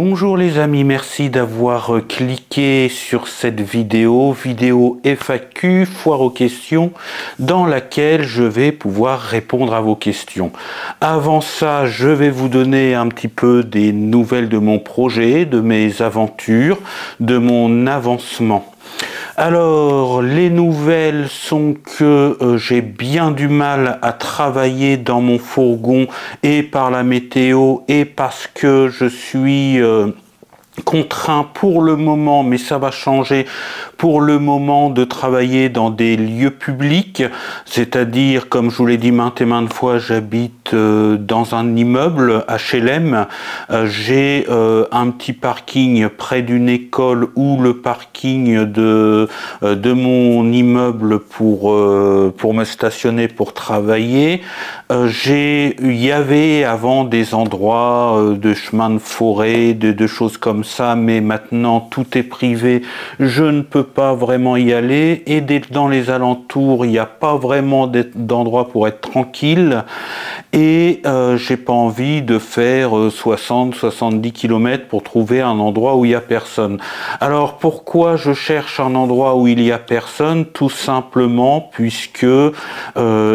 Bonjour les amis, merci d'avoir cliqué sur cette vidéo FAQ, foire aux questions, dans laquelle je vais pouvoir répondre à vos questions. Avant ça, je vais vous donner un petit peu des nouvelles de mon projet, de mes aventures, de mon avancement. Alors, les nouvelles sont que j'ai bien du mal à travailler dans mon fourgon et par la météo et parce que je suis contraint pour le moment, mais ça va changer pour le moment, de travailler dans des lieux publics, c'est-à-dire, comme je vous l'ai dit maintes et maintes fois, j'habite dans un immeuble HLM, j'ai un petit parking près d'une école ou le parking de mon immeuble pour me stationner, pour travailler. Il y avait avant des endroits de chemins de forêt, de choses comme ça, mais maintenant tout est privé, je ne peux pas vraiment y aller, et dans les alentours il n'y a pas vraiment d'endroit pour être tranquille, et j'ai pas envie de faire 60-70 km pour trouver un endroit où il n'y a personne. Alors pourquoi je cherche un endroit où il y a personne? Tout simplement puisque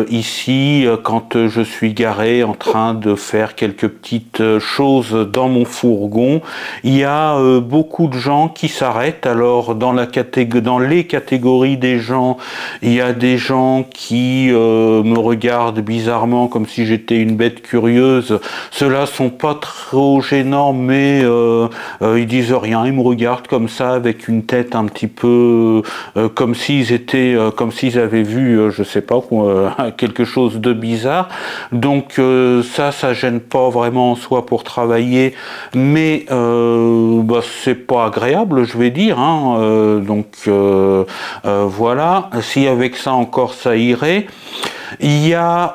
ici, quand je suis garé en train de faire quelques petites choses dans mon fourgon, il y a beaucoup de gens qui s'arrêtent. Alors dans les catégories des gens, il y a des gens qui me regardent bizarrement comme si j'étais une bête curieuse. Ceux-là sont pas trop gênants, mais ils disent rien, ils me regardent comme ça avec une tête un petit peu comme s'ils avaient vu je sais pas quelque chose de bizarre. Donc ça gêne pas vraiment en soi pour travailler, mais c'est pas agréable, je vais dire, hein. Voilà, si avec ça encore ça irait. Il y a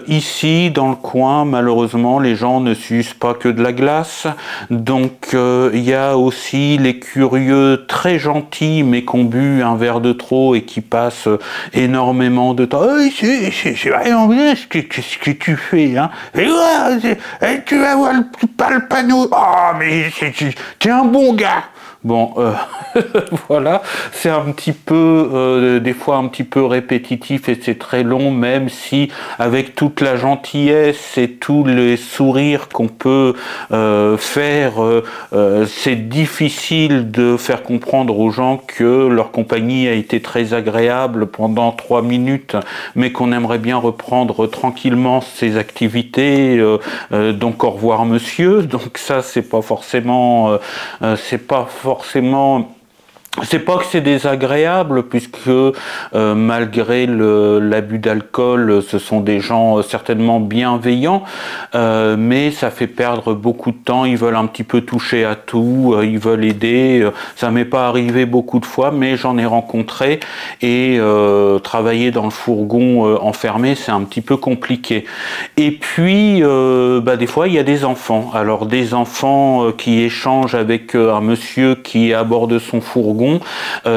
ici dans le coin, malheureusement, les gens ne s'usent pas que de la glace, donc il y a aussi les curieux très gentils mais qui ont bu un verre de trop et qui passent énormément de temps. Oh, c'est vraiment bien ce que tu fais, hein. Et tu vas voir le panneau. Oh, mais t'es un bon gars. Bon, voilà, c'est un petit peu, des fois un petit peu répétitif et c'est très long, même si avec toute la gentillesse et tous les sourires qu'on peut faire, c'est difficile de faire comprendre aux gens que leur compagnie a été très agréable pendant 3 minutes, mais qu'on aimerait bien reprendre tranquillement ses activités, donc au revoir monsieur. Donc ça, c'est pas forcément c'est pas que c'est désagréable, puisque malgré l'abus d'alcool, ce sont des gens certainement bienveillants, mais ça fait perdre beaucoup de temps. Ils veulent un petit peu toucher à tout, ils veulent aider. Ça m'est pas arrivé beaucoup de fois, mais j'en ai rencontré, et travailler dans le fourgon enfermé, c'est un petit peu compliqué. Et puis des fois il y a des enfants. Alors des enfants qui échangent avec un monsieur qui est à bord de son fourgon,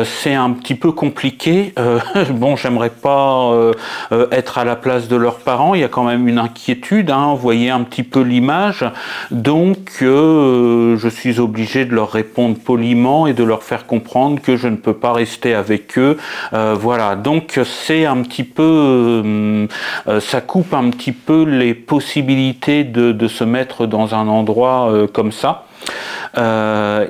c'est un petit peu compliqué. Bon, j'aimerais pas être à la place de leurs parents, il y a quand même une inquiétude, hein, vous voyez un petit peu l'image, donc je suis obligé de leur répondre poliment et de leur faire comprendre que je ne peux pas rester avec eux. Voilà, donc c'est un petit peu ça coupe un petit peu les possibilités de se mettre dans un endroit comme ça. Ça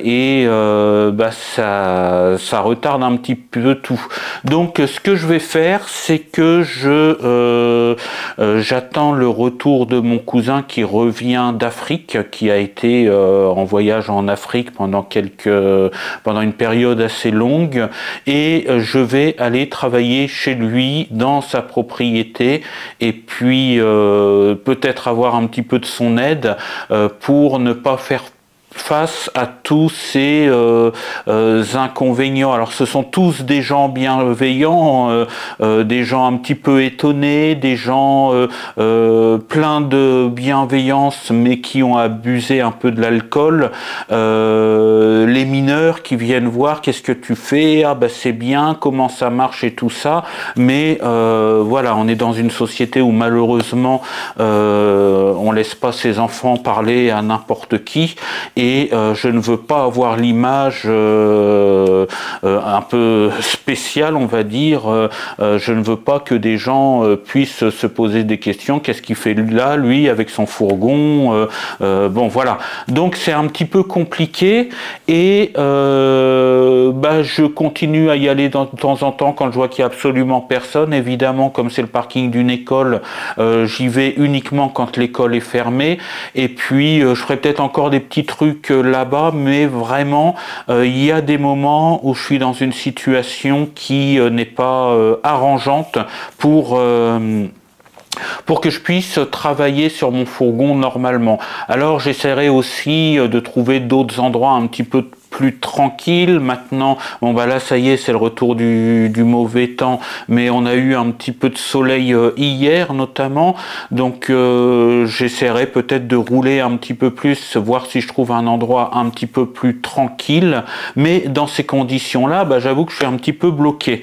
retarde un petit peu tout. Donc ce que je vais faire, c'est que j'attends le retour de mon cousin qui revient d'Afrique, qui a été en voyage en Afrique pendant une période assez longue, et je vais aller travailler chez lui dans sa propriété, et puis peut-être avoir un petit peu de son aide pour ne pas faire face à tous ces inconvénients. Alors ce sont tous des gens bienveillants, des gens un petit peu étonnés, des gens pleins de bienveillance mais qui ont abusé un peu de l'alcool, les mineurs qui viennent voir qu'est-ce que tu fais, ah c'est bien, comment ça marche et tout ça, mais voilà, on est dans une société où malheureusement on laisse pas ses enfants parler à n'importe qui, et je ne veux pas avoir l'image un peu spéciale, on va dire. Je ne veux pas que des gens puissent se poser des questions. Qu'est-ce qu'il fait là, lui, avec son fourgon? Bon, voilà. Donc c'est un petit peu compliqué, et je continue à y aller de temps en temps quand je vois qu'il n'y a absolument personne. Évidemment, comme c'est le parking d'une école, j'y vais uniquement quand l'école est fermée. Et puis je ferai peut-être encore des petits trucs là-bas, mais vraiment il y a des moments où je suis dans une situation qui n'est pas arrangeante pour que je puisse travailler sur mon fourgon normalement. Alors j'essaierai aussi de trouver d'autres endroits un petit peu plus tranquille. Maintenant, bon bah là ça y est, c'est le retour du mauvais temps, mais on a eu un petit peu de soleil hier notamment, donc j'essaierai peut-être de rouler un petit peu plus, voir si je trouve un endroit un petit peu plus tranquille, mais dans ces conditions là, j'avoue que je suis un petit peu bloqué.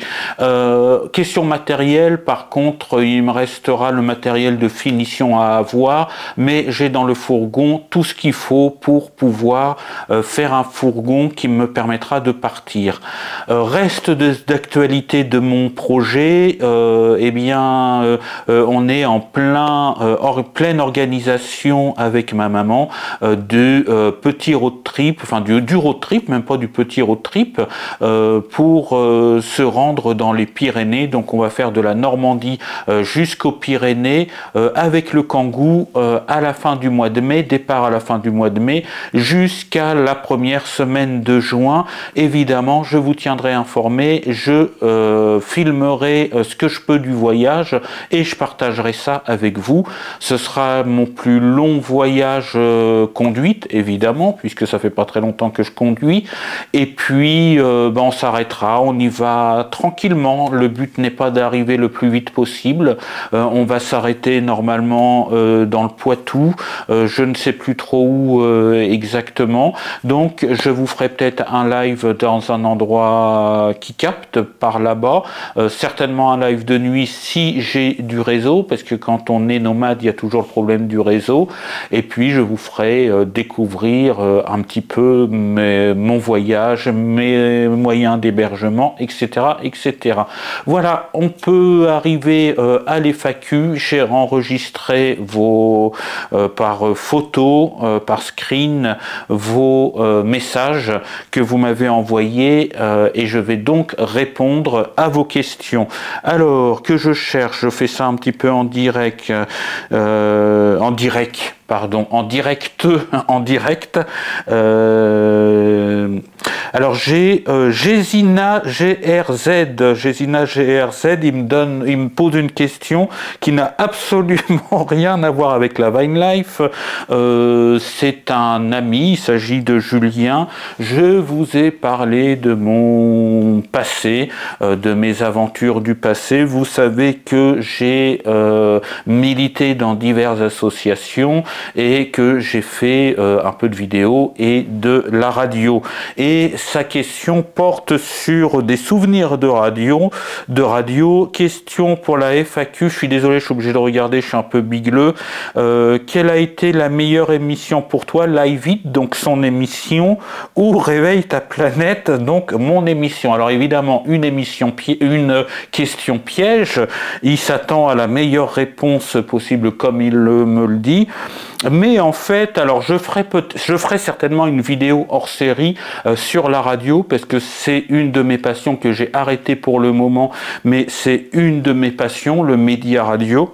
Question matérielle, par contre, il me restera le matériel de finition à avoir, mais j'ai dans le fourgon tout ce qu'il faut pour pouvoir faire un fourgon qui me permettra de partir. Reste d'actualité de mon projet, eh bien on est en pleine organisation avec ma maman du petit road trip, enfin du road trip, même pas du petit road trip, pour se rendre dans les Pyrénées. Donc on va faire de la Normandie jusqu'aux Pyrénées avec le Kangoo à la fin du mois de mai, départ à la fin du mois de mai, jusqu'à la première semaine de juin. Évidemment, je vous tiendrai informé, je filmerai ce que je peux du voyage et je partagerai ça avec vous. Ce sera mon plus long voyage conduite, évidemment, puisque ça fait pas très longtemps que je conduis. Et puis, on s'arrêtera, on y va tranquillement. Le but n'est pas d'arriver le plus vite possible. On va s'arrêter normalement dans le Poitou. Je ne sais plus trop où exactement. Donc, je vous ferai peut-être un live dans un endroit qui capte par là-bas, certainement un live de nuit si j'ai du réseau, parce que quand on est nomade, il y a toujours le problème du réseau. Et puis je vous ferai découvrir un petit peu mon voyage, mes moyens d'hébergement, etc., etc. Voilà, on peut arriver à l'FAQ. J'ai enregistré par photo, par screen, vos messages que vous m'avez envoyés, et je vais donc répondre à vos questions. Alors que je cherche, je fais ça un petit peu en direct, en direct. Alors j'ai Gésina GRZ, il me pose une question qui n'a absolument rien à voir avec la Vine Life. C'est un ami, il s'agit de Julien. Je vous ai parlé de mon passé, de mes aventures du passé. Vous savez que j'ai milité dans diverses associations et que j'ai fait un peu de vidéo et de la radio. Et sa question porte sur des souvenirs de radio. Question pour la FAQ, je suis désolé, je suis obligé de regarder, je suis un peu bigleux. Quelle a été la meilleure émission pour toi? Live It, donc son émission, ou Réveille ta planète, donc mon émission. Alors évidemment, une question piège, il s'attend à la meilleure réponse possible comme il me le dit. Mais en fait, alors je ferai certainement une vidéo hors série sur la radio, parce que c'est une de mes passions que j'ai arrêtée pour le moment, mais c'est une de mes passions, le média radio.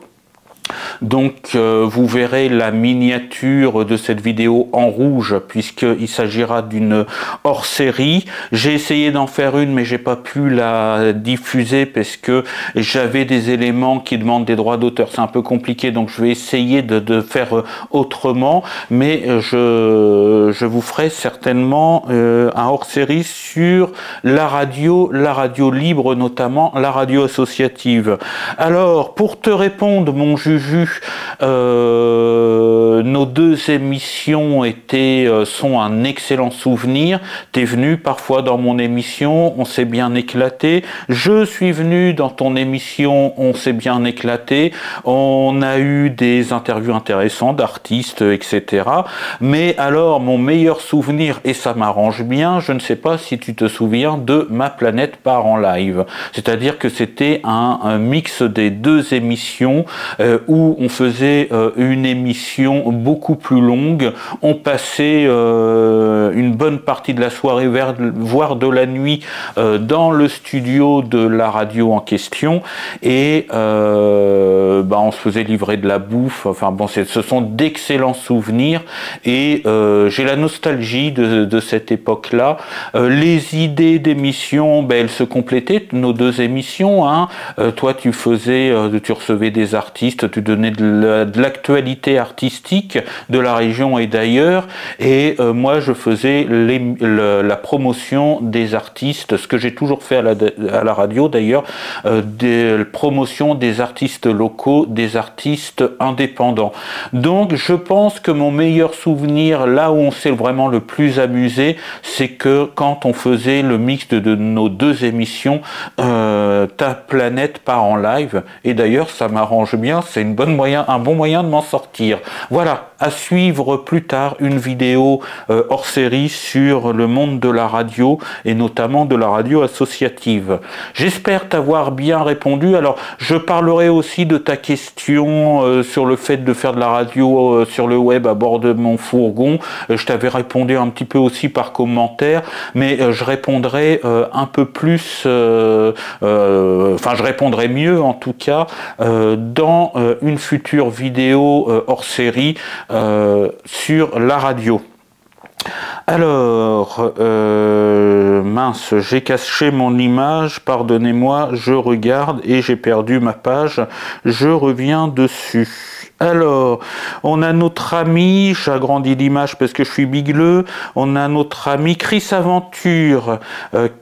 Donc vous verrez la miniature de cette vidéo en rouge, puisqu'il s'agira d'une hors-série. J'ai essayé d'en faire une, mais j'ai pas pu la diffuser parce que j'avais des éléments qui demandent des droits d'auteur. C'est un peu compliqué, donc je vais essayer de faire autrement, mais je vous ferai certainement un hors-série sur la radio libre, notamment la radio associative. Alors, pour te répondre, mon Jules, as-tu vu, nos deux émissions sont un excellent souvenir. Tu es venu parfois dans mon émission, on s'est bien éclaté. Je suis venu dans ton émission, on s'est bien éclaté. On a eu des interviews intéressantes d'artistes, etc. Mais alors, mon meilleur souvenir, et ça m'arrange bien, je ne sais pas si tu te souviens de Ma planète part en live. C'est-à-dire que c'était un mix des deux émissions où on faisait une émission beaucoup plus longue. On passait une bonne partie de la soirée, voire de la nuit, dans le studio de la radio en question, et on se faisait livrer de la bouffe. Enfin bon, ce sont d'excellents souvenirs, et j'ai la nostalgie de cette époque-là. Les idées d'émissions, elles se complétaient, nos deux émissions, hein. Toi, tu recevais des artistes, tu donnais de l'actualité artistique de la région et d'ailleurs, et moi, je faisais la promotion des artistes, ce que j'ai toujours fait à la radio d'ailleurs, des promotions des artistes locaux, des artistes indépendants. Donc, je pense que mon meilleur souvenir, là où on s'est vraiment le plus amusé, c'est que quand on faisait le mix de nos deux émissions, Ta planète part en live, et d'ailleurs ça m'arrange bien, c'est un bon moyen de m'en sortir. Voilà, à suivre plus tard une vidéo hors série sur le monde de la radio, et notamment de la radio associative. J'espère t'avoir bien répondu. Alors, je parlerai aussi de ta question sur le fait de faire de la radio sur le web à bord de mon fourgon. Je t'avais répondu un petit peu aussi par commentaire, mais je répondrai un peu plus, je répondrai mieux en tout cas dans une future vidéo hors série sur la radio. Alors, mince, j'ai caché mon image, pardonnez-moi, je regarde et j'ai perdu ma page, je reviens dessus. Alors, on a notre ami, j'agrandis l'image parce que je suis bigleux, on a notre ami Chris Aventure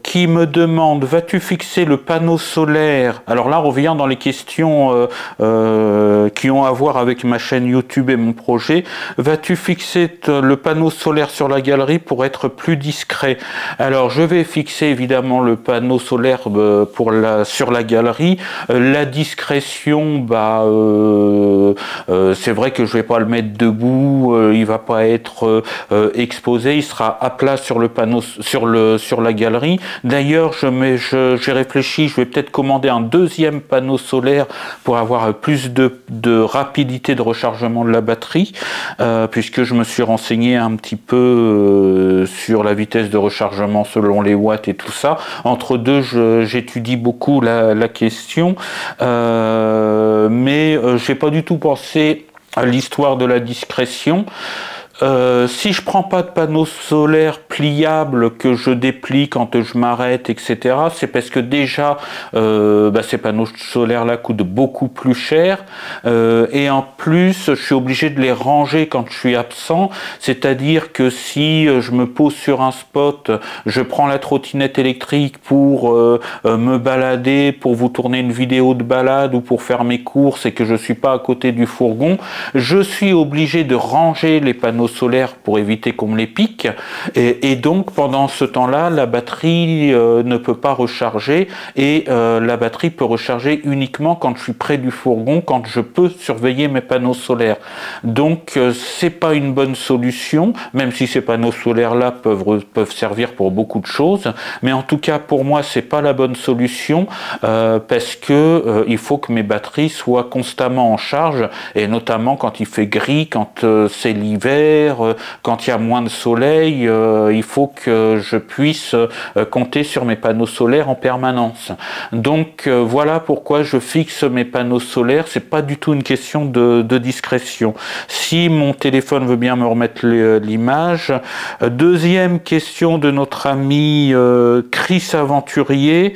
qui me demande, vas-tu fixer le panneau solaire? Alors là, on revient dans les questions qui ont à voir avec ma chaîne YouTube et mon projet. Vas-tu fixer le panneau solaire sur la galerie pour être plus discret? Alors, je vais fixer évidemment le panneau solaire sur la galerie. La discrétion, c'est vrai que je vais pas le mettre debout, il va pas être exposé, il sera à plat sur le panneau, sur la galerie. D'ailleurs, j'ai réfléchi, je vais peut-être commander un deuxième panneau solaire pour avoir plus de rapidité de rechargement de la batterie, puisque je me suis renseigné un petit peu sur la vitesse de rechargement selon les watts et tout ça. Entre deux, j'étudie beaucoup la question, mais j'ai pas du tout pensé à l'histoire de la discrétion. Si je prends pas de panneau solaire pliable que je déplie quand je m'arrête, etc., c'est parce que déjà ces panneaux solaires là coûtent beaucoup plus cher, et en plus je suis obligé de les ranger quand je suis absent, c'est-à-dire que si je me pose sur un spot, je prends la trottinette électrique pour me balader, pour vous tourner une vidéo de balade ou pour faire mes courses, et que je suis pas à côté du fourgon, je suis obligé de ranger les panneaux solaires pour éviter qu'on me les pique, et donc pendant ce temps-là, la batterie ne peut pas recharger, et la batterie peut recharger uniquement quand je suis près du fourgon, quand je peux surveiller mes panneaux solaires. Donc c'est pas une bonne solution, même si ces panneaux solaires-là peuvent servir pour beaucoup de choses, mais en tout cas pour moi c'est pas la bonne solution, parce que il faut que mes batteries soient constamment en charge, et notamment quand il fait gris, quand c'est l'hiver, quand il y a moins de soleil, il faut que je puisse compter sur mes panneaux solaires en permanence. Donc voilà pourquoi je fixe mes panneaux solaires. C'est pas du tout une question de discrétion. Si mon téléphone veut bien me remettre l'image. Deuxième question de notre ami Chris Aventurier.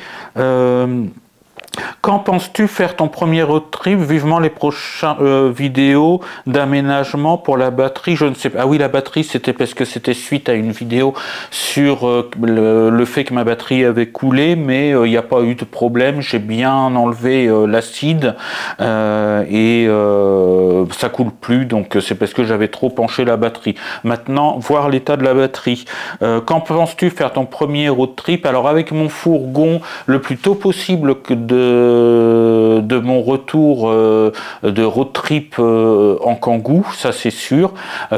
Quand penses-tu faire ton premier road trip? Vivement les prochaines vidéos d'aménagement pour la batterie. Je ne sais pas. Ah oui, la batterie, c'était parce que c'était suite à une vidéo sur le fait que ma batterie avait coulé, mais il n'y a pas eu de problème. J'ai bien enlevé l'acide et ça coule plus. Donc c'est parce que j'avais trop penché la batterie. Maintenant, voir l'état de la batterie. Quand penses-tu faire ton premier road trip? Alors avec mon fourgon, le plus tôt possible que de mon retour de road trip en Kangoo, ça c'est sûr.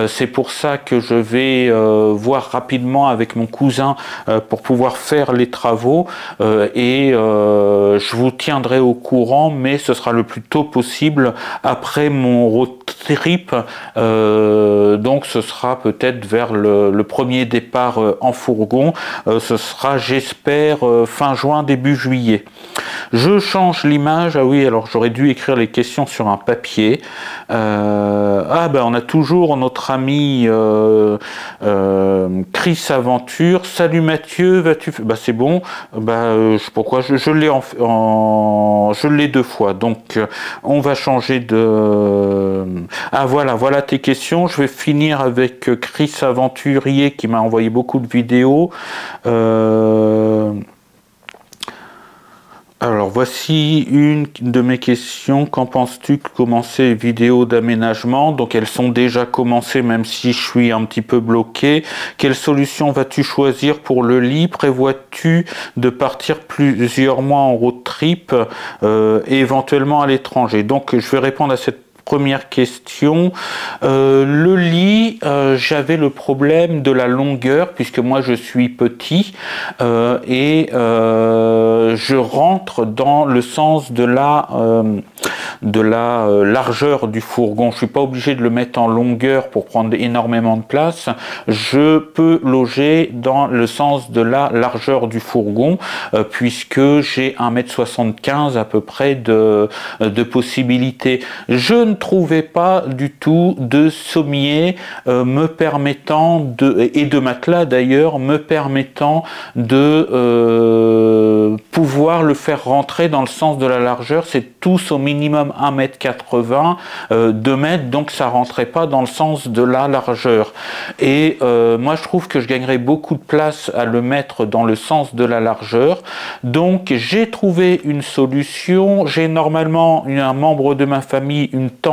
C'est pour ça que je vais voir rapidement avec mon cousin pour pouvoir faire les travaux et je vous tiendrai au courant, mais ce sera le plus tôt possible après mon road trip. Donc ce sera peut-être vers le premier départ en fourgon. Ce sera, j'espère, fin juin, début juillet. Je change l'image. Ah oui, alors j'aurais dû écrire les questions sur un papier. Ah ben on a toujours notre ami Chris Aventure. Salut Mathieu, vas-tu? Bah c'est bon. Bah pourquoi je l'ai je l'ai deux fois. Donc on va changer de. Ah voilà tes questions. Je vais finir avec Chris Aventurier qui m'a envoyé beaucoup de vidéos. Alors voici une de mes questions. Qu'en penses-tu de commencer les vidéos d'aménagement? Donc elles sont déjà commencées même si je suis un petit peu bloqué. Quelle solution vas-tu choisir pour le lit? Prévois-tu de partir plusieurs mois en road trip et éventuellement à l'étranger? Donc je vais répondre à cette première question. Le lit, j'avais le problème de la longueur puisque moi je suis petit et je rentre dans le sens de la largeur du fourgon. Je suis pas obligé de le mettre en longueur pour prendre énormément de place. Je peux loger dans le sens de la largeur du fourgon puisque j'ai 1,75 m à peu près de possibilités. Je ne trouvais pas du tout de sommier me permettant et de matelas d'ailleurs me permettant de pouvoir le faire rentrer dans le sens de la largeur. C'est tous au minimum 1,80 m, 2 mètres, donc ça rentrait pas dans le sens de la largeur. Et moi je trouve que je gagnerais beaucoup de place à le mettre dans le sens de la largeur. Donc j'ai trouvé une solution. J'ai normalement un membre de ma famille, une tante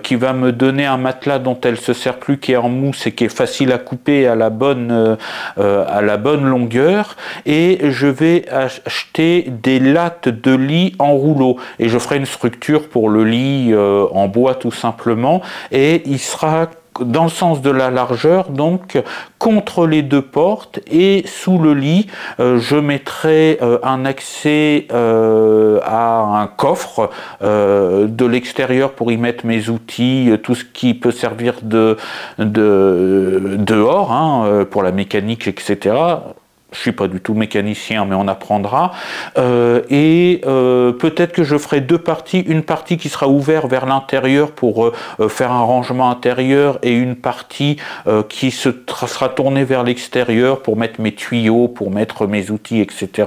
qui va me donner un matelas dont elle se sert plus, qui est en mousse et qui est facile à couper à la bonne longueur, et je vais acheter des lattes de lit en rouleau et je ferai une structure pour le lit en bois tout simplement, et il sera dans le sens de la largeur, donc contre les deux portes, et sous le lit je mettrai un accès à un coffre de l'extérieur pour y mettre mes outils, tout ce qui peut servir dehors hein, pour la mécanique, etc. Je suis pas du tout mécanicien, mais on apprendra. Peut-être que je ferai deux parties. Une partie qui sera ouverte vers l'intérieur pour faire un rangement intérieur, et une partie qui sera tournée vers l'extérieur pour mettre mes tuyaux, pour mettre mes outils, etc.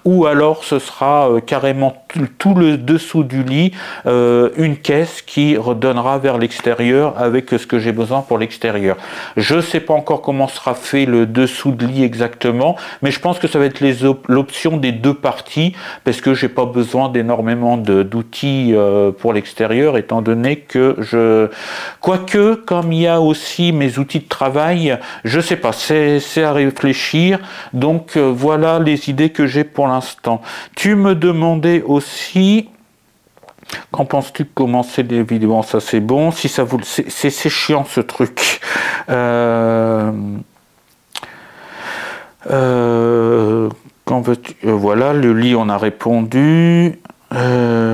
Ou alors ce sera carrément tout le dessous du lit, une caisse qui redonnera vers l'extérieur avec ce que j'ai besoin pour l'extérieur. Je ne sais pas encore comment sera fait le dessous de lit exactement, mais je pense que ça va être l'option des deux parties, parce que j'ai pas besoin d'énormément d'outils pour l'extérieur, étant donné que quoique, comme il y a aussi mes outils de travail, je sais pas, c'est à réfléchir. Donc voilà les idées que j'ai pour l'instant. Tu me demandais aussi, qu'en penses-tu de commencer des vidéos? Bon, ça c'est bon, si ça vous... C'est chiant ce truc. Quand veux-tu... voilà, le lit on a répondu.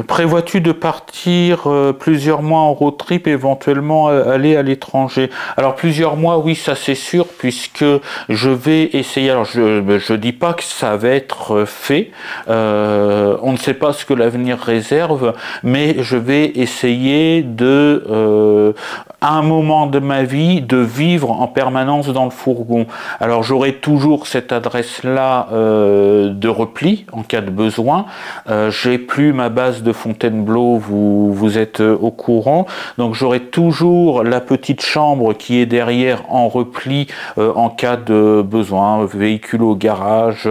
Prévois-tu de partir plusieurs mois en road trip, éventuellement aller à l'étranger? Alors plusieurs mois, oui, ça c'est sûr, puisque je vais essayer. Alors je dis pas que ça va être fait, on ne sait pas ce que l'avenir réserve, mais je vais essayer de à un moment de ma vie de vivre en permanence dans le fourgon. Alors j'aurai toujours cette adresse-là de repli en cas de besoin. J'ai plus ma base de Fontainebleau, vous êtes au courant. Donc j'aurai toujours la petite chambre qui est derrière en repli en cas de besoin, véhicule au garage,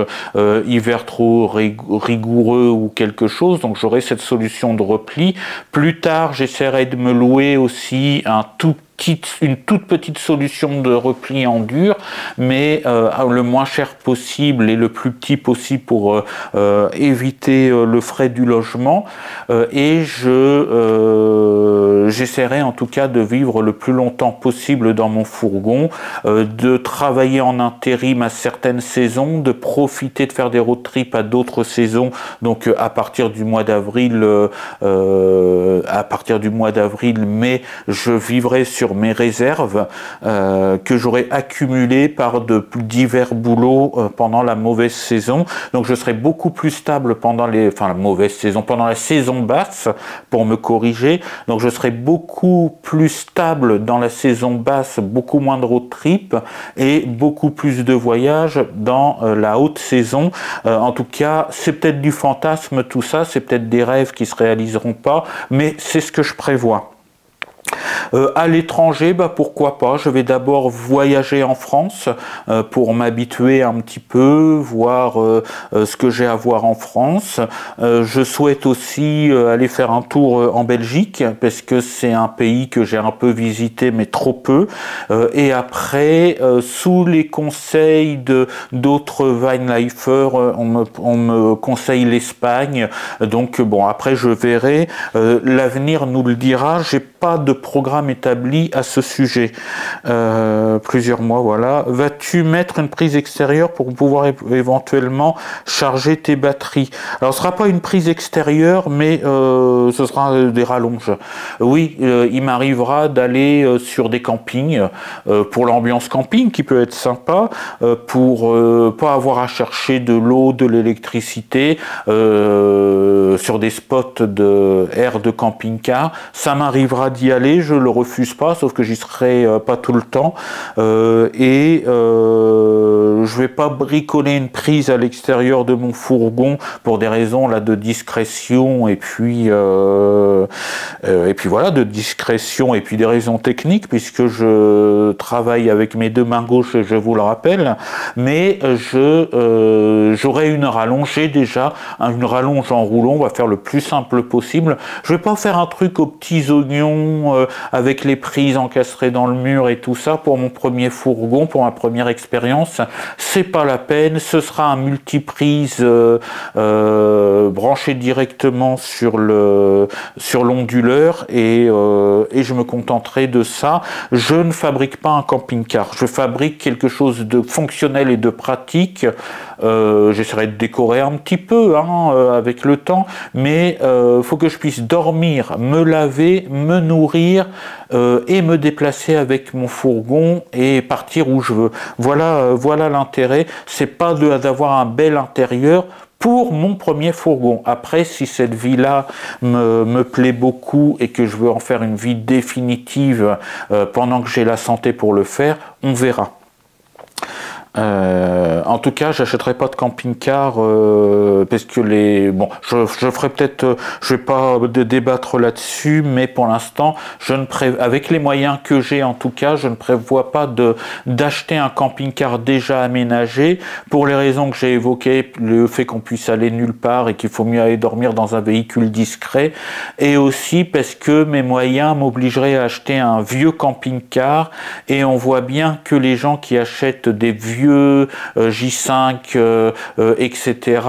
hiver trop rigoureux ou quelque chose. Donc j'aurai cette solution de repli. Plus tard, j'essaierai de me louer aussi une toute petite solution de repli en dur, mais le moins cher possible et le plus petit possible pour éviter le frais du logement. Et j'essaierai en tout cas de vivre le plus longtemps possible dans mon fourgon, de travailler en intérim à certaines saisons, de profiter de faire des road trips à d'autres saisons. Donc à partir du mois d'avril, mai, je vivrai sur mes réserves que j'aurai accumulées par de divers boulots pendant la mauvaise saison. Donc je serai beaucoup plus stable pendant pendant la saison basse, pour me corriger. Donc je serai beaucoup plus stable dans la saison basse, beaucoup moins de road trip et beaucoup plus de voyages dans la haute saison. En tout cas, c'est peut-être du fantasme tout ça, c'est peut-être des rêves qui se réaliseront pas, mais c'est ce que je prévois. À l'étranger, pourquoi pas. Je vais d'abord voyager en France pour m'habituer un petit peu, voir ce que j'ai à voir en France. Je souhaite aussi aller faire un tour en Belgique parce que c'est un pays que j'ai un peu visité mais trop peu. Et après, sous les conseils d'autres Vinelifers, on me conseille l'Espagne. Donc bon, après je verrai. L'avenir nous le dira. J'ai pas de programme établi à ce sujet. Plusieurs mois, voilà. Vas-tu mettre une prise extérieure pour pouvoir éventuellement charger tes batteries? Alors, ce sera pas une prise extérieure, mais ce sera des rallonges. Oui, il m'arrivera d'aller sur des campings pour l'ambiance camping qui peut être sympa, pour pas avoir à chercher de l'eau, de l'électricité sur des spots air de camping-car. Ça m'arrivera d'y aller, je le refuse pas, sauf que j'y serai pas tout le temps. Je vais pas bricoler une prise à l'extérieur de mon fourgon pour des raisons là de discrétion et puis voilà, de discrétion et puis des raisons techniques, puisque je travaille avec mes deux mains gauches, je vous le rappelle. Mais j'aurai une rallonge, j'ai déjà une rallonge en rouleau. On va faire le plus simple possible. Je vais pas faire un truc aux petits oignons avec les prises encastrées dans le mur et tout ça pour mon premier fourgon, pour ma première expérience. C'est pas la peine. Ce sera un multiprise branché directement sur l'onduleur et je me contenterai de ça. Je ne fabrique pas un camping-car. Je fabrique quelque chose de fonctionnel et de pratique. J'essaierai de décorer un petit peu avec le temps, mais faut que je puisse dormir, me laver, me nourrir et me déplacer avec mon fourgon et partir où je veux. Voilà l'intérêt. C'est pas d'avoir un bel intérieur pour mon premier fourgon. Après, si cette vie-là me plaît beaucoup et que je veux en faire une vie définitive pendant que j'ai la santé pour le faire, on verra. En tout cas, j'achèterai pas de camping-car parce que je ferai peut-être, je vais pas débattre là-dessus, mais pour l'instant, avec les moyens que j'ai en tout cas, je ne prévois pas d'acheter un camping-car déjà aménagé pour les raisons que j'ai évoquées, le fait qu'on puisse aller nulle part et qu'il faut mieux aller dormir dans un véhicule discret, et aussi parce que mes moyens m'obligeraient à acheter un vieux camping-car, et on voit bien que les gens qui achètent des vieux J5, etc.,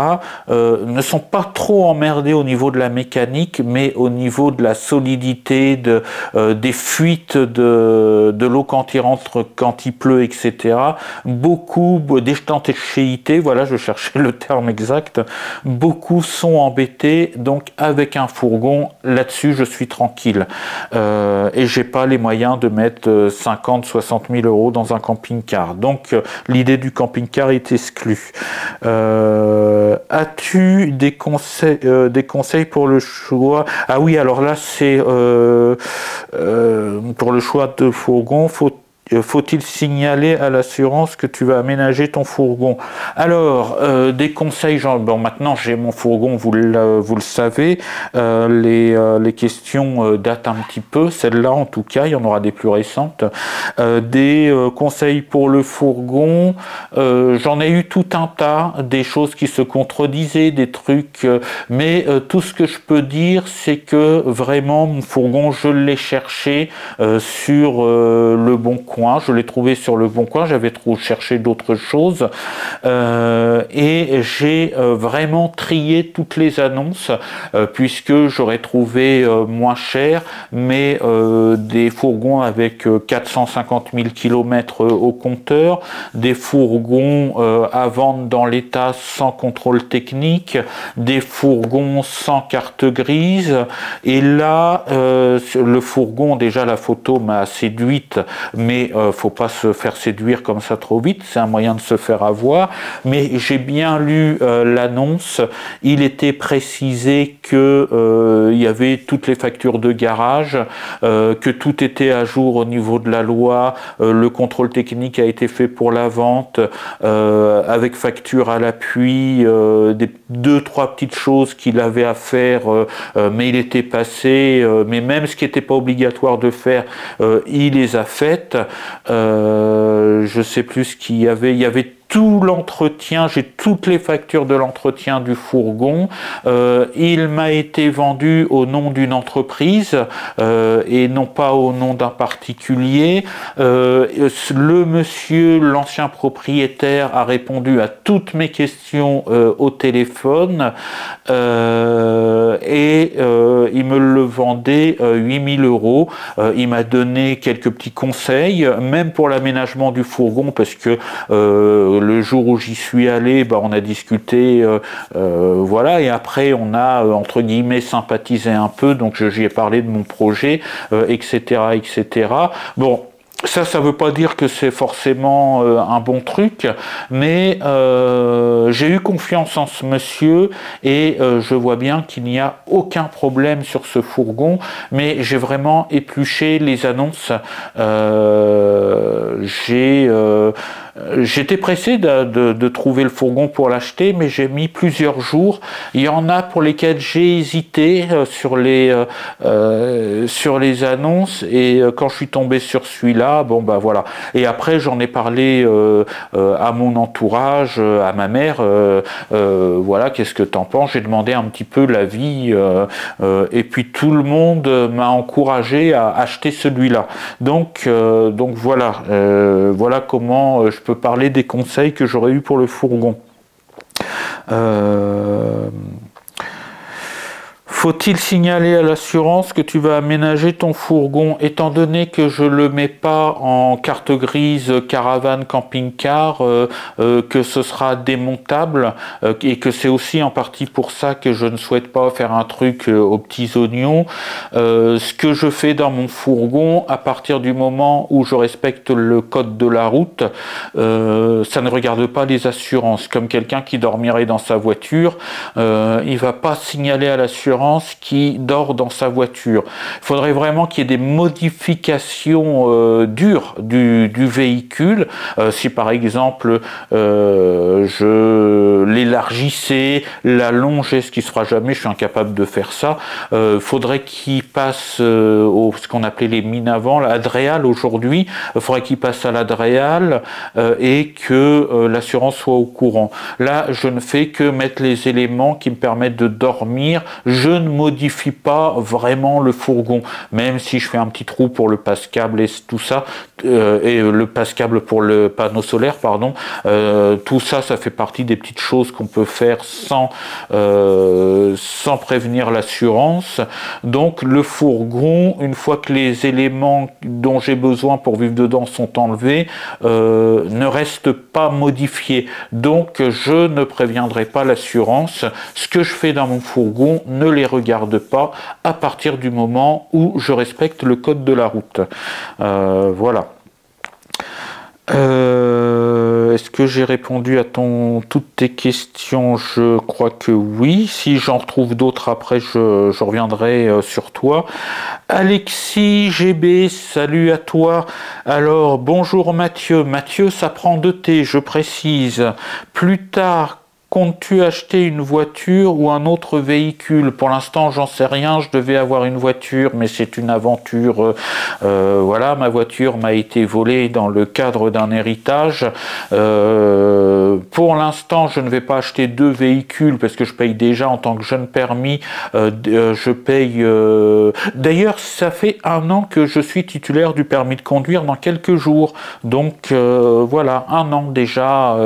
ne sont pas trop emmerdés au niveau de la mécanique, mais au niveau de la solidité, des fuites de l'eau quand il rentre, quand il pleut, etc. Beaucoup d'étanchéité, voilà, je cherchais le terme exact, beaucoup sont embêtés, donc avec un fourgon, là-dessus, je suis tranquille. Et j'ai pas les moyens de mettre 50-60 000 € dans un camping-car. Donc, l'idée l'idée du camping-car est exclue. As-tu des conseils pour le choix? Ah oui, alors là, c'est pour le choix de fourgon, faut-il signaler à l'assurance que tu vas aménager ton fourgon? Alors, des conseils, genre, bon, maintenant j'ai mon fourgon, vous le savez, les questions datent un petit peu, celle-là en tout cas, il y en aura des plus récentes. Des conseils pour le fourgon, j'en ai eu tout un tas, des choses qui se contredisaient, des trucs, mais tout ce que je peux dire, c'est que vraiment mon fourgon, je l'ai cherché sur le Bon Coin. Je l'ai trouvé sur le Bon Coin, j'avais cherché d'autres choses et j'ai vraiment trié toutes les annonces puisque j'aurais trouvé moins cher, mais des fourgons avec 450 000 km au compteur, des fourgons à vendre dans l'état sans contrôle technique, des fourgons sans carte grise, et là le fourgon, déjà la photo m'a séduite, mais faut pas se faire séduire comme ça trop vite, c'est un moyen de se faire avoir. Mais j'ai bien lu l'annonce, il était précisé que il y avait toutes les factures de garage, que tout était à jour au niveau de la loi, le contrôle technique a été fait pour la vente, avec facture à l'appui, des 2-3 petites choses qu'il avait à faire, mais il était passé, mais même ce qui n'était pas obligatoire de faire, il les a faites. Je sais plus ce qu'il y avait. Il y avait tout l'entretien, j'ai toutes les factures de l'entretien du fourgon. Il m'a été vendu au nom d'une entreprise et non pas au nom d'un particulier. Le monsieur, l'ancien propriétaire, a répondu à toutes mes questions au téléphone et il me le vendait 8 000 €. Il m'a donné quelques petits conseils, même pour l'aménagement du fourgon, parce que le jour où j'y suis allé, on a discuté, voilà, et après on a entre guillemets sympathisé un peu, donc j'y ai parlé de mon projet, etc., etc. Bon. Ça ne veut pas dire que c'est forcément un bon truc, mais j'ai eu confiance en ce monsieur et je vois bien qu'il n'y a aucun problème sur ce fourgon, mais j'ai vraiment épluché les annonces. J'étais pressé de trouver le fourgon pour l'acheter, mais j'ai mis plusieurs jours. Il y en a pour lesquels j'ai hésité sur les annonces, et quand je suis tombé sur celui-là, voilà. Et après j'en ai parlé à mon entourage, à ma mère, voilà, qu'est-ce que t'en penses? J'ai demandé un petit peu l'avis, et puis tout le monde m'a encouragé à acheter celui-là. Donc voilà, voilà comment je peux parler des conseils que j'aurais eu pour le fourgon. Faut-il signaler à l'assurance que tu vas aménager ton fourgon? Étant donné que je le mets pas en carte grise caravane camping-car, que ce sera démontable, et que c'est aussi en partie pour ça que je ne souhaite pas faire un truc aux petits oignons, ce que je fais dans mon fourgon, à partir du moment où je respecte le code de la route, ça ne regarde pas les assurances. Comme quelqu'un qui dormirait dans sa voiture, il va pas signaler à l'assurance qui dort dans sa voiture. Il faudrait vraiment qu'il y ait des modifications dures du véhicule. Si par exemple je l'élargissais, l'allongeais, ce qui se fera jamais, je suis incapable de faire ça. Faudrait qu'il passe ce qu'on appelait les mines avant, l'Adréal aujourd'hui. Il faudrait qu'il passe à l'Adréal et que l'assurance soit au courant. Là, je ne fais que mettre les éléments qui me permettent de dormir. Je ne modifie pas vraiment le fourgon, même si je fais un petit trou pour le passe-câble et tout ça, et le passe-câble pour le panneau solaire, pardon, tout ça, ça fait partie des petites choses qu'on peut faire sans prévenir l'assurance. Donc le fourgon, une fois que les éléments dont j'ai besoin pour vivre dedans sont enlevés, ne restent pas modifiés. Donc je ne préviendrai pas l'assurance. Ce que je fais dans mon fourgon ne les regarde pas à partir du moment où je respecte le code de la route. Voilà. Est-ce que j'ai répondu à toutes tes questions? Je crois que oui. Si j'en retrouve d'autres après, je reviendrai sur toi. Alexis GB, salut à toi. Alors, bonjour Mathieu. Mathieu, ça prend 2 T, je précise. Plus tard, comptes-tu acheter une voiture ou un autre véhicule? Pour l'instant, j'en sais rien. Je devais avoir une voiture, mais c'est une aventure. Voilà, ma voiture m'a été volée dans le cadre d'un héritage. Pour l'instant, je ne vais pas acheter 2 véhicules parce que je paye déjà en tant que jeune permis. Je paye. D'ailleurs, ça fait 1 an que je suis titulaire du permis de conduire dans quelques jours. Donc voilà, 1 an déjà.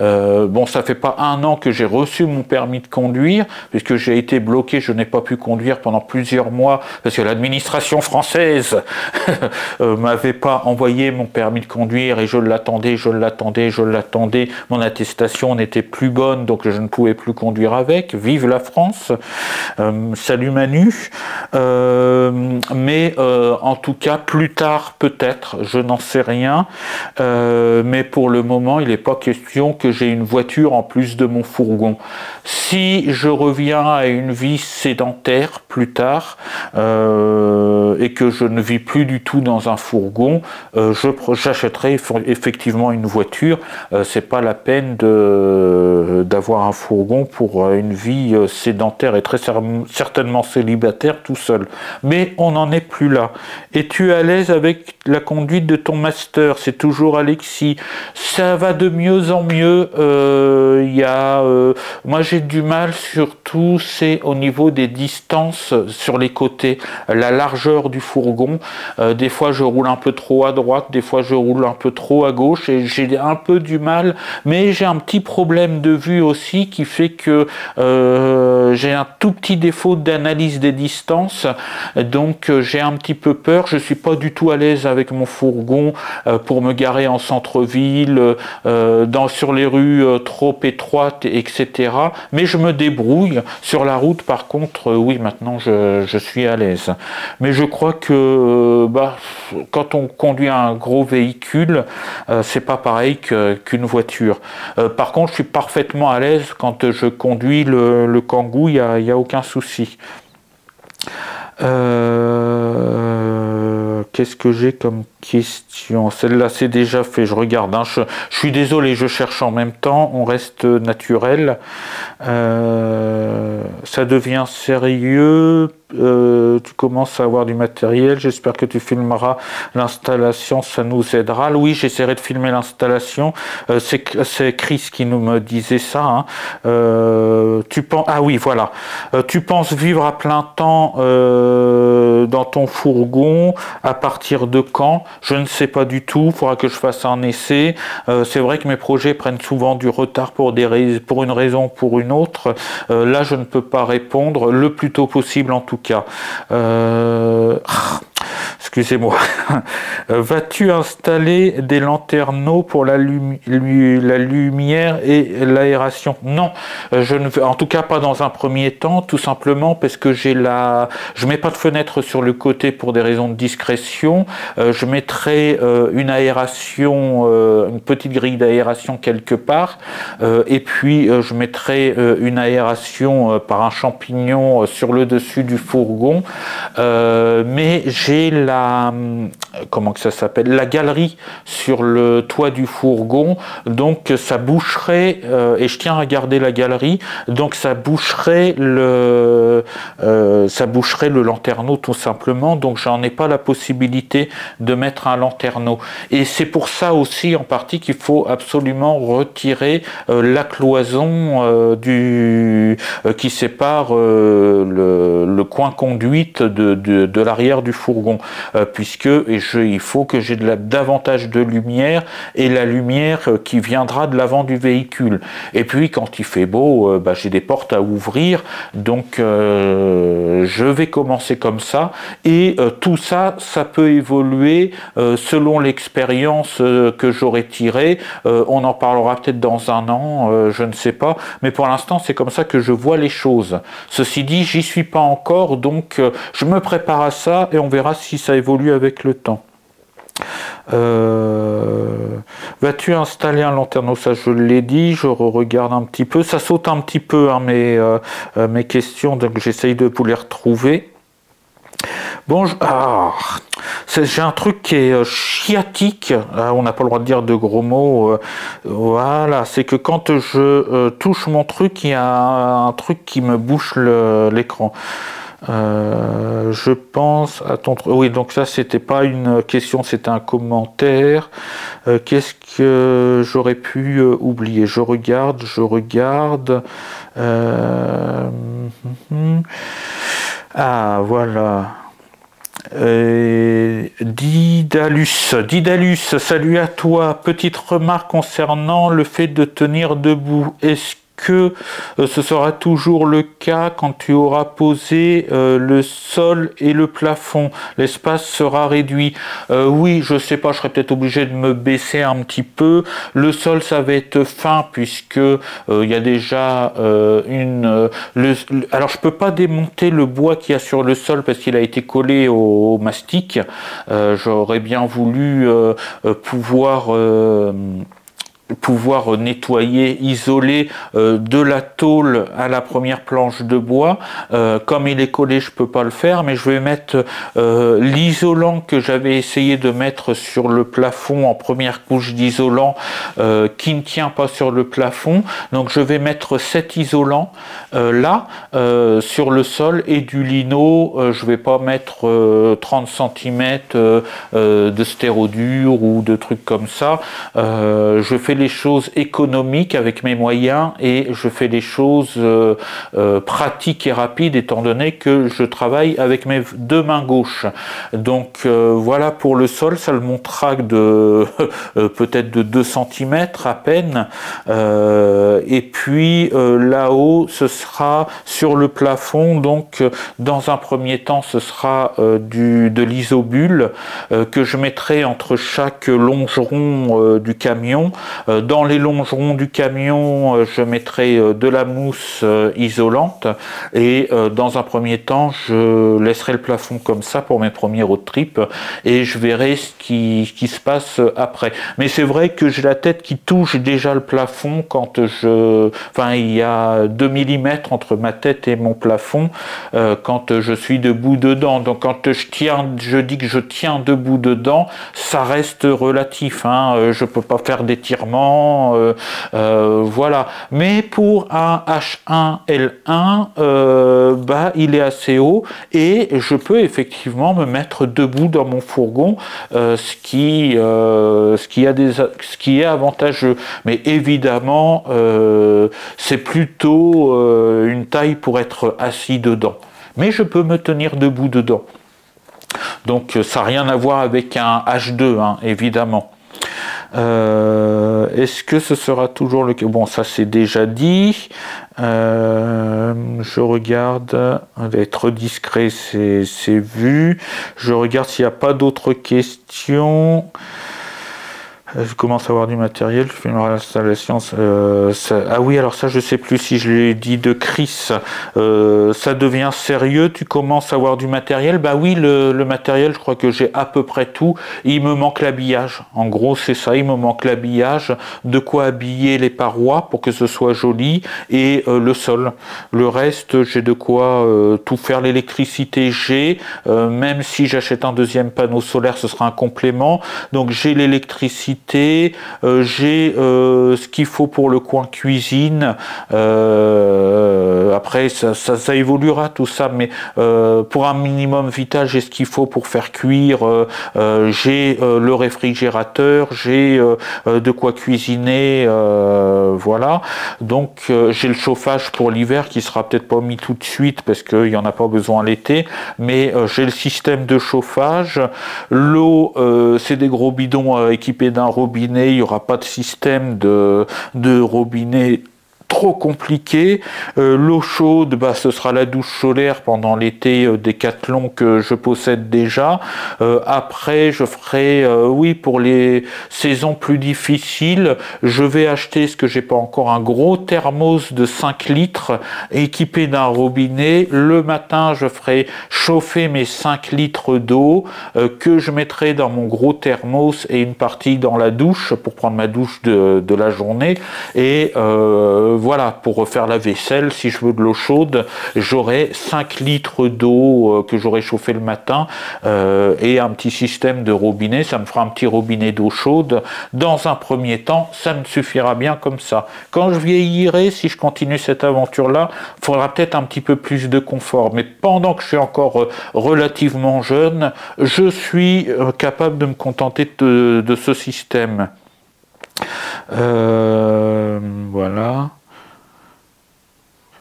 Bon, ça fait pas 1 an que j'ai reçu mon permis de conduire, puisque j'ai été bloqué, je n'ai pas pu conduire pendant plusieurs mois, parce que l'administration française m'avait pas envoyé mon permis de conduire, et je l'attendais. Mon attestation n'était plus bonne, donc je ne pouvais plus conduire avec. Vive la France. Salut Manu. Mais en tout cas, plus tard peut-être, je n'en sais rien. Mais pour le moment, il n'est pas question que j'ai une voiture en plus de mon fourgon. Si je reviens à une vie sédentaire plus tard et que je ne vis plus du tout dans un fourgon, j'achèterai effectivement une voiture. C'est pas la peine d'avoir un fourgon pour une vie sédentaire et très certainement célibataire tout seul. Mais on n'en est plus là. Es-tu à l'aise avec la conduite de ton master? C'est toujours Alexis. Ça va de mieux en mieux. Moi j'ai du mal surtout, c'est au niveau des distances sur les côtés, la largeur du fourgon. Des fois je roule un peu trop à droite, des fois je roule un peu trop à gauche et j'ai un peu du mal, mais j'ai un petit problème de vue aussi qui fait que j'ai un tout petit défaut d'analyse des distances, donc j'ai un petit peu peur. Je suis pas du tout à l'aise avec mon fourgon pour me garer en centre-ville, sur les rues trop étroites, etc. Mais je me débrouille. Sur la route, par contre, oui, maintenant je suis à l'aise. Mais je crois que quand on conduit un gros véhicule, c'est pas pareil qu'une voiture. Par contre, je suis parfaitement à l'aise quand je conduis le Kangoo, il y a aucun souci. Qu'est-ce que j'ai comme question? Celle-là, c'est déjà fait, je regarde. Hein. Je suis désolé, je cherche en même temps, on reste naturel. Ça devient sérieux. Tu commences à avoir du matériel, j'espère que tu filmeras l'installation, ça nous aidera. Oui, j'essaierai de filmer l'installation. C'est Chris qui nous me disait ça. Hein. Ah oui, voilà. Tu penses vivre à plein temps dans ton fourgon à partir de quand? Je ne sais pas du tout, il faudra que je fasse un essai. C'est vrai que mes projets prennent souvent du retard pour une raison ou pour une autre. Là, je ne peux pas répondre, le plus tôt possible en tout cas. Excusez-moi. Vas-tu installer des lanterneaux pour la lumière et l'aération? Non, je ne veux, en tout cas pas dans un premier temps, tout simplement parce que je mets pas de fenêtre sur le côté pour des raisons de discrétion. Je mettrai une aération, une petite grille d'aération quelque part, et puis je mettrai une aération par un champignon sur le dessus du fourgon. Mais j'ai comment que ça s'appelle, la galerie sur le toit du fourgon, donc ça boucherait, et je tiens à garder la galerie, donc ça boucherait le lanterneau tout simplement, donc j'en ai pas la possibilité de mettre un lanterneau. Et c'est pour ça aussi en partie qu'il faut absolument retirer la cloison qui sépare le coin conduite de l'arrière du fourgon. Il faut que j'ai davantage de lumière, et la lumière qui viendra de l'avant du véhicule. Et puis quand il fait beau, j'ai des portes à ouvrir, donc je vais commencer comme ça, et tout ça, ça peut évoluer selon l'expérience que j'aurai tirée. On en parlera peut-être dans 1 an, je ne sais pas, mais pour l'instant c'est comme ça que je vois les choses. Ceci dit, j'y suis pas encore, donc je me prépare à ça et on verra si ça évolue avec le temps. Vas-tu installer un lanterneau? Ça, je l'ai dit. Je regarde un petit peu. Ça saute un petit peu, hein, mes questions, donc j'essaye de vous les retrouver. Bon, j'ai un truc qui est chiatique. On n'a pas le droit de dire de gros mots. Voilà, c'est que quand je touche mon truc, il y a un truc qui me bouche l'écran. Je pense à ton truc. Oui, donc ça, c'était pas une question, c'était un commentaire. Qu'est-ce que j'aurais pu oublier? Je regarde. Ah, voilà. Didalus, salut à toi. Petite remarque concernant le fait de tenir debout. Est-ce que ce sera toujours le cas quand tu auras posé le sol et le plafond? L'espace sera réduit. Oui, je sais pas, je serais peut-être obligé de me baisser un petit peu. Le sol, ça va être fin puisque il y a déjà alors je peux pas démonter le bois qu'il y a sur le sol parce qu'il a été collé au mastic. J'aurais bien voulu pouvoir nettoyer, isoler de la tôle à la première planche de bois. Comme il est collé, je peux pas le faire, mais je vais mettre l'isolant que j'avais essayé de mettre sur le plafond en première couche d'isolant qui ne tient pas sur le plafond. Donc je vais mettre cet isolant là sur le sol et du lino. Je vais pas mettre 30 cm de stérodure ou de trucs comme ça. Je fais les choses économiques avec mes moyens et je fais les choses pratiques et rapides étant donné que je travaille avec mes deux mains gauches. Donc voilà pour le sol, ça le montrera de peut-être de 2 cm à peine. Et puis là-haut, ce sera sur le plafond. Donc dans un premier temps, ce sera de l'isobule que je mettrai entre chaque longeron du camion. Dans les longerons du camion, je mettrai de la mousse isolante et dans un premier temps, je laisserai le plafond comme ça pour mes premiers road trips et je verrai ce qui se passe après. Mais c'est vrai que j'ai la tête qui touche déjà le plafond quand il y a 2 mm entre ma tête et mon plafond quand je suis debout dedans. Donc quand je dis que je tiens debout dedans, ça reste relatif, hein. Je peux pas faire d'étirement, voilà. Mais pour un H1L1, il est assez haut et je peux effectivement me mettre debout dans mon fourgon, ce qui est avantageux. Mais évidemment, c'est plutôt une taille pour être assis dedans. Mais je peux me tenir debout dedans. Donc ça n'a rien à voir avec un H2, hein, évidemment. Est-ce que ce sera toujours le cas? Bon, ça c'est déjà dit. Je regarde, être discret, c'est vu. Je regarde s'il n'y a pas d'autres questions. Je commence à avoir du matériel, je fais une installation. Ah oui, alors ça, je sais plus si je l'ai dit de Chris. Ça devient sérieux, tu commences à avoir du matériel. Bah oui, le matériel, je crois que j'ai à peu près tout. Il me manque l'habillage. En gros, c'est ça, il me manque l'habillage. De quoi habiller les parois pour que ce soit joli et le sol. Le reste, j'ai de quoi tout faire. L'électricité, même si j'achète un deuxième panneau solaire, ce sera un complément. Donc j'ai l'électricité. J'ai ce qu'il faut pour le coin cuisine. Après, ça évoluera tout ça, mais pour un minimum vital, j'ai ce qu'il faut pour faire cuire. J'ai le réfrigérateur, j'ai de quoi cuisiner. Voilà. Donc, j'ai le chauffage pour l'hiver qui sera peut-être pas mis tout de suite parce qu'il n'y en a pas besoin l'été, mais j'ai le système de chauffage. L'eau, c'est des gros bidons équipés d'un robinet, il n'y aura pas de système de robinet trop compliqué. L'eau chaude, bah, ce sera la douche solaire pendant l'été Décathlon que je possède déjà. Après, je ferai, oui, pour les saisons plus difficiles, je vais acheter, ce que j'ai pas encore, un gros thermos de 5 litres équipé d'un robinet. Le matin, je ferai chauffer mes 5 litres d'eau que je mettrai dans mon gros thermos et une partie dans la douche pour prendre ma douche de la journée. Et voilà, pour refaire la vaisselle, si je veux de l'eau chaude, j'aurai 5 litres d'eau que j'aurai chauffé le matin et un petit système de robinet. Ça me fera un petit robinet d'eau chaude. Dans un premier temps, ça me suffira bien comme ça. Quand je vieillirai, si je continue cette aventure-là, il faudra peut-être un petit peu plus de confort. Mais pendant que je suis encore relativement jeune, je suis capable de me contenter de ce système. Voilà.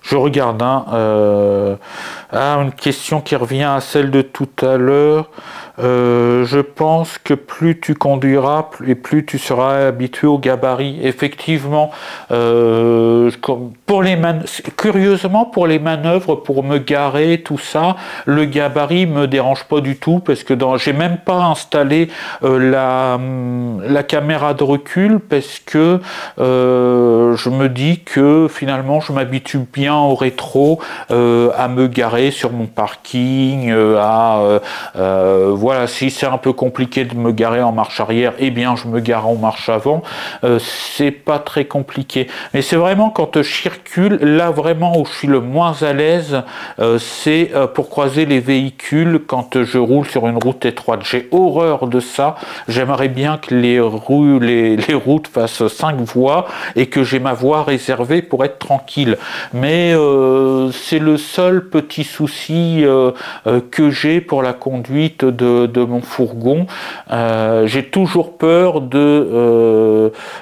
Je regarde une question qui revient à celle de tout à l'heure. Je pense que plus tu conduiras et plus tu seras habitué au gabarit. Effectivement, curieusement pour les manœuvres, pour me garer, tout ça, le gabarit me dérange pas du tout parce que j'ai même pas installé la caméra de recul parce que je me dis que finalement je m'habitue bien au rétro, à me garer sur mon parking, voilà, si c'est un peu compliqué de me garer en marche arrière, eh bien je me gare en marche avant. C'est pas très compliqué. Mais c'est vraiment quand je circule, là vraiment où je suis le moins à l'aise, c'est pour croiser les véhicules quand je roule sur une route étroite. J'ai horreur de ça. J'aimerais bien que les routes fassent 5 voies et que j'ai ma voie réservée pour être tranquille. Mais c'est le seul petit souci que j'ai pour la conduite de mon fourgon. J'ai toujours peur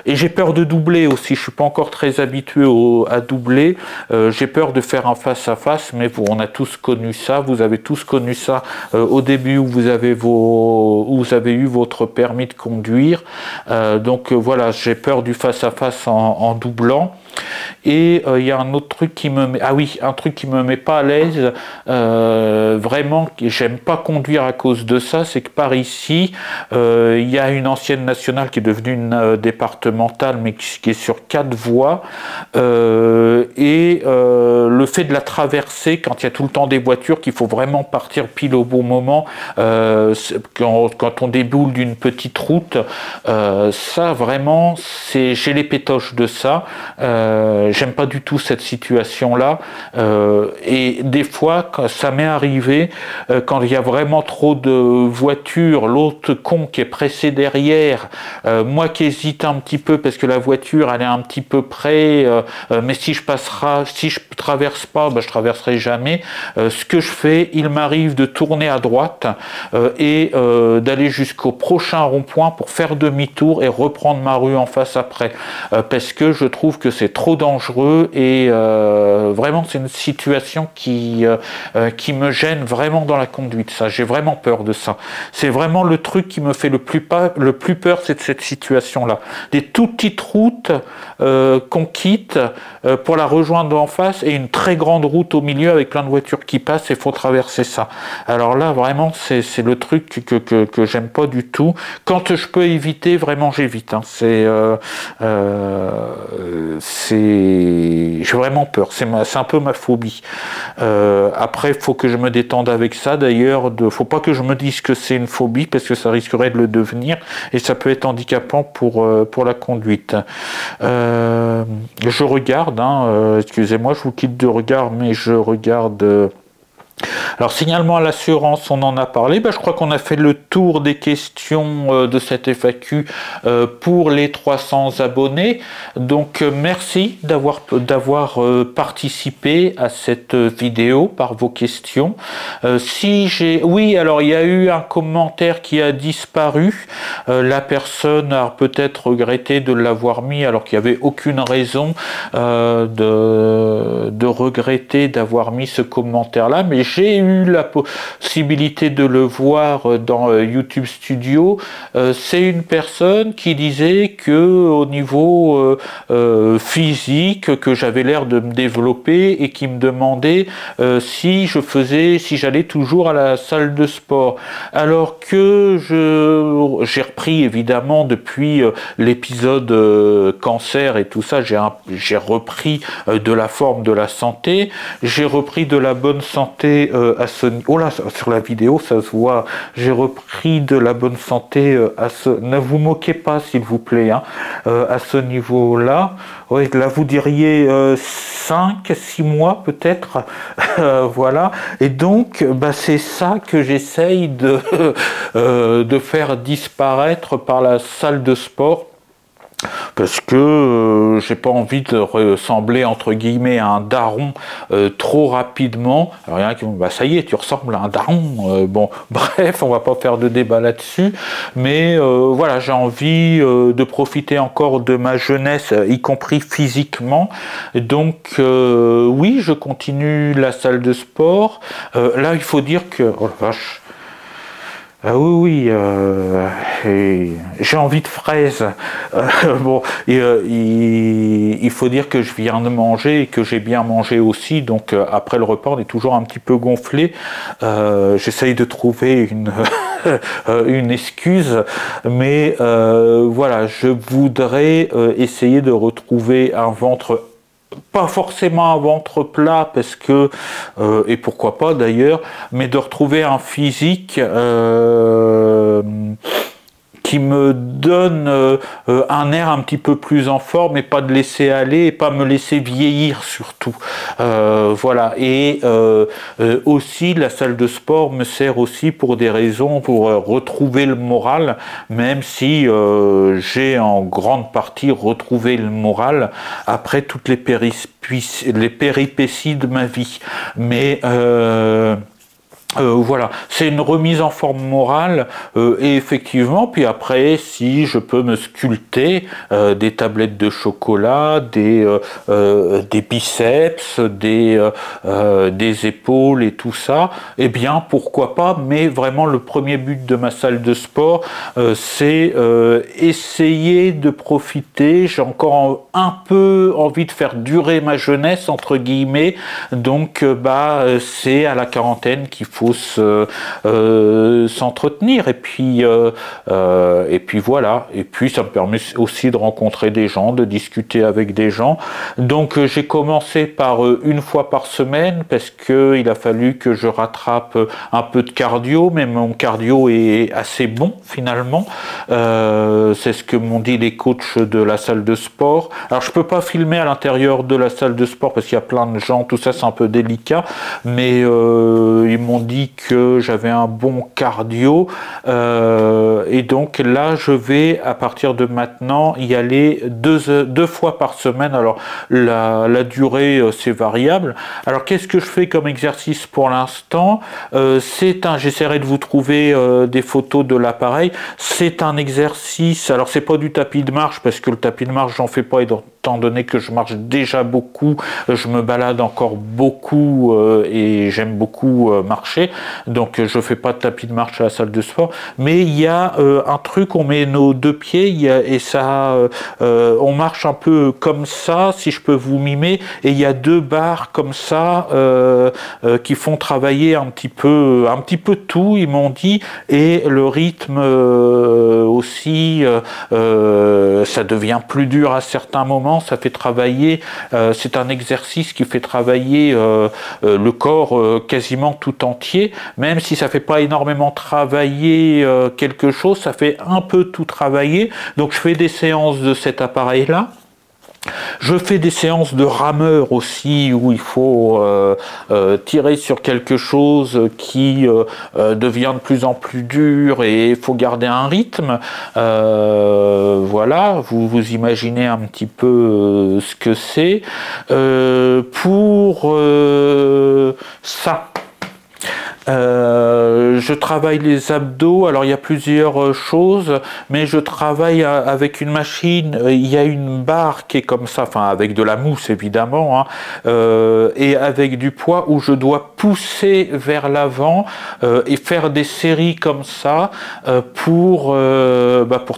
et j'ai peur de doubler aussi. Je suis pas encore très habitué à doubler. J'ai peur de faire un face-à-face, mais on a tous connu ça. Vous avez tous connu ça au début où vous avez eu votre permis de conduire. Donc voilà, j'ai peur du face-à-face en doublant. Et il y a un autre truc qui me met, un truc qui me met pas à l'aise, vraiment, j'aime pas conduire à cause de ça, c'est que par ici, il y a une ancienne nationale qui est devenue une départementale, mais qui est sur 4 voies, et le fait de la traverser, quand il y a tout le temps des voitures, qu'il faut vraiment partir pile au bon moment, quand on déboule d'une petite route, ça vraiment, j'ai les pétoches de ça. J'aime pas du tout cette situation-là, et des fois, ça m'est arrivé quand il y a vraiment trop de voitures, l'autre con qui est pressé derrière, moi qui hésite un petit peu parce que la voiture elle est un petit peu près, mais si je traverse pas, je traverserai jamais. Ce que je fais, il m'arrive de tourner à droite et d'aller jusqu'au prochain rond-point pour faire demi-tour et reprendre ma rue en face après, parce que je trouve que c'est trop dangereux et vraiment c'est une situation qui me gêne vraiment dans la conduite. Ça, j'ai vraiment peur de ça. C'est vraiment le truc qui me fait le plus peur, c'est de cette situation-là. Des tout petites routes qu'on quitte pour la rejoindre en face et une très grande route au milieu avec plein de voitures qui passent et il faut traverser ça. Alors là, vraiment, c'est le truc que j'aime pas du tout. Quand je peux éviter, vraiment j'évite. Hein. J'ai vraiment peur. C'est un peu ma phobie. Après, il faut que je me détende avec ça. D'ailleurs, faut pas que je me dise que c'est une phobie parce que ça risquerait de le devenir et ça peut être handicapant pour la conduite. Je regarde, excusez-moi, je vous quitte de regard, mais je regarde. Alors, signalement à l'assurance, on en a parlé. Je crois qu'on a fait le tour des questions de cette FAQ pour les 300 abonnés. Donc, merci d'avoir participé à cette vidéo par vos questions. Oui, alors il y a eu un commentaire qui a disparu. La personne a peut-être regretté de l'avoir mis alors qu'il n'y avait aucune raison de regretter d'avoir mis ce commentaire-là. Mais j'ai eu la possibilité de le voir dans YouTube Studio. C'est une personne qui disait que au niveau physique, que j'avais l'air de me développer et qui me demandait si j'allais toujours à la salle de sport. Alors que j'ai repris évidemment depuis l'épisode cancer et tout ça, j'ai repris de la forme, de la santé, j'ai repris de la bonne santé à ce niveau. Oh là, sur la vidéo ça se voit, j'ai repris de la bonne santé ne vous moquez pas s'il vous plaît, hein, à ce niveau-là. Oui, là vous diriez 5-6 mois peut-être, voilà. Et donc c'est ça que j'essaye de faire disparaître par la salle de sport. Parce que j'ai pas envie de ressembler entre guillemets à un daron trop rapidement. Alors il y en a qui vont ça y est, tu ressembles à un daron. Bon, bref, on va pas faire de débat là-dessus. Mais voilà, j'ai envie de profiter encore de ma jeunesse, y compris physiquement. Donc oui, je continue la salle de sport. Là, il faut dire que oh la vache. Ah oui, j'ai envie de fraises. Bon, il faut dire que je viens de manger et que j'ai bien mangé aussi, donc après le repas, on est toujours un petit peu gonflé. J'essaye de trouver une excuse, mais voilà, je voudrais essayer de retrouver un ventre, pas forcément un ventre plat, parce que, et pourquoi pas d'ailleurs, mais de retrouver un physique qui me donne un air un petit peu plus en forme et pas de laisser aller et pas me laisser vieillir surtout. Voilà. Et aussi la salle de sport me sert aussi pour des raisons, pour retrouver le moral, même si j'ai en grande partie retrouvé le moral après toutes les péripéties de ma vie. Mais voilà, c'est une remise en forme morale et effectivement, puis après, si je peux me sculpter des tablettes de chocolat, des biceps, des épaules et tout ça, eh bien pourquoi pas, mais vraiment le premier but de ma salle de sport, c'est essayer de profiter. J'ai encore un peu envie de faire durer ma jeunesse entre guillemets, donc c'est à la quarantaine qu'il faut s'entretenir et puis voilà, et puis ça me permet aussi de rencontrer des gens, de discuter avec des gens. Donc j'ai commencé par une fois par semaine parce que il a fallu que je rattrape un peu de cardio, mais mon cardio est assez bon finalement. C'est ce que m'ont dit les coachs de la salle de sport. Alors je peux pas filmer à l'intérieur de la salle de sport parce qu'il y a plein de gens, tout ça c'est un peu délicat, mais ils m'ont dit que j'avais un bon cardio et donc là je vais à partir de maintenant y aller deux fois par semaine. Alors la durée c'est variable. Alors qu'est-ce que je fais comme exercice pour l'instant? J'essaierai de vous trouver des photos de l'appareil. C'est un exercice, alors c'est pas du tapis de marche parce que le tapis de marche j'en fais pas étant donné que je marche déjà beaucoup, je me balade encore beaucoup et j'aime beaucoup marcher, donc je fais pas de tapis de marche à la salle de sport, mais il y a un truc, on met nos deux pieds et ça, on marche un peu comme ça, si je peux vous mimer, et il y a deux barres comme ça qui font travailler un petit peu tout, ils m'ont dit, et le rythme aussi, ça devient plus dur à certains moments. Ça fait travailler, c'est un exercice qui fait travailler le corps quasiment tout entier, même si ça fait pas énormément travailler quelque chose, ça fait un peu tout travailler. Donc je fais des séances de cet appareil là. Je fais des séances de rameur aussi où il faut tirer sur quelque chose qui devient de plus en plus dur et il faut garder un rythme. Voilà, vous imaginez un petit peu ce que c'est. Pour ça, je travaille les abdos. Alors il y a plusieurs choses, mais je travaille avec une machine. Il y a une barre qui est comme ça, enfin avec de la mousse évidemment, hein, et avec du poids où je dois pousser vers l'avant et faire des séries comme ça pour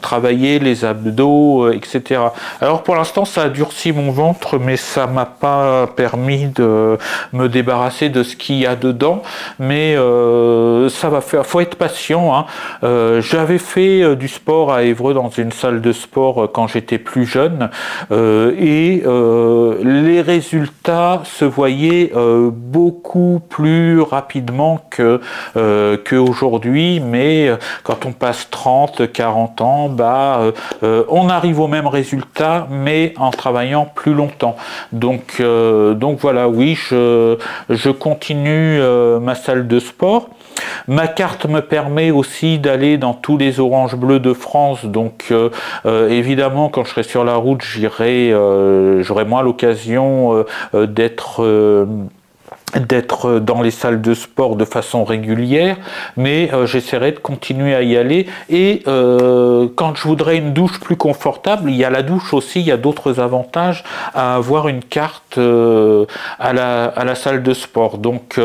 travailler les abdos, etc. Alors pour l'instant ça a durci mon ventre, mais ça m'a pas permis de me débarrasser de ce qu'il y a dedans, mais ça va faire, faut être patient, hein. J'avais fait du sport à Évreux dans une salle de sport quand j'étais plus jeune, et les résultats se voyaient beaucoup plus rapidement qu'aujourd'hui, mais quand on passe 30, 40 ans, on arrive au même résultat, mais en travaillant plus longtemps. Donc voilà, oui, je continue ma salle de sport. Ma carte me permet aussi d'aller dans tous les oranges bleues de France, donc évidemment quand je serai sur la route, j'aurai moins l'occasion d'être dans les salles de sport de façon régulière, mais j'essaierai de continuer à y aller. Et quand je voudrais une douche plus confortable, il y a la douche aussi, il y a d'autres avantages à avoir une carte à la salle de sport. Donc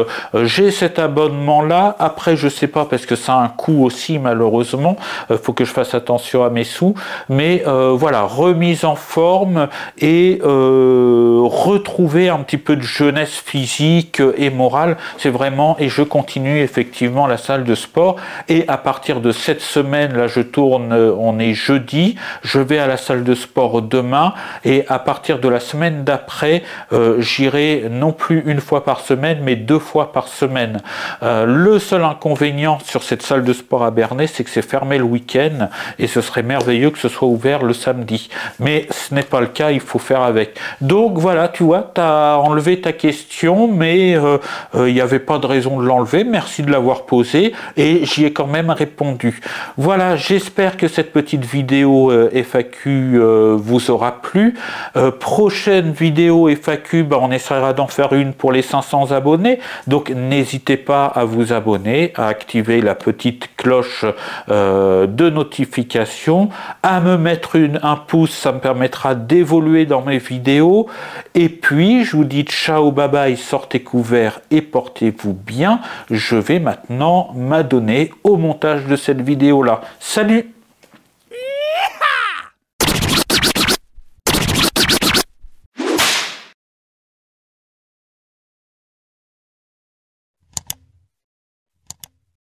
j'ai cet abonnement là. Après je sais pas, parce que ça a un coût aussi malheureusement, faut que je fasse attention à mes sous, mais voilà, remise en forme et retrouver un petit peu de jeunesse physique et morale, c'est vraiment, et je continue effectivement la salle de sport. Et à partir de cette semaine, là je tourne, on est jeudi, je vais à la salle de sport demain, et à partir de la semaine d'après, j'irai non plus une fois par semaine, mais 2 fois par semaine. Le seul inconvénient sur cette salle de sport à Bernay, c'est que c'est fermé le week-end, et ce serait merveilleux que ce soit ouvert le samedi. Mais ce n'est pas le cas, il faut faire avec. Donc voilà, tu vois, tu as enlevé ta question, mais il n'y avait pas de raison de l'enlever. Merci de l'avoir posé et j'y ai quand même répondu. Voilà, j'espère que cette petite vidéo FAQ vous aura plu. Prochaine vidéo FAQ, on essaiera d'en faire une pour les 500 abonnés. Donc n'hésitez pas à vous abonner, à activer la petite cloche de notification, à me mettre un pouce, ça me permettra d'évoluer dans mes vidéos. Et puis je vous dis ciao, bye bye, sortez couverts et portez-vous bien. Je vais maintenant m'adonner au montage de cette vidéo là. Salut!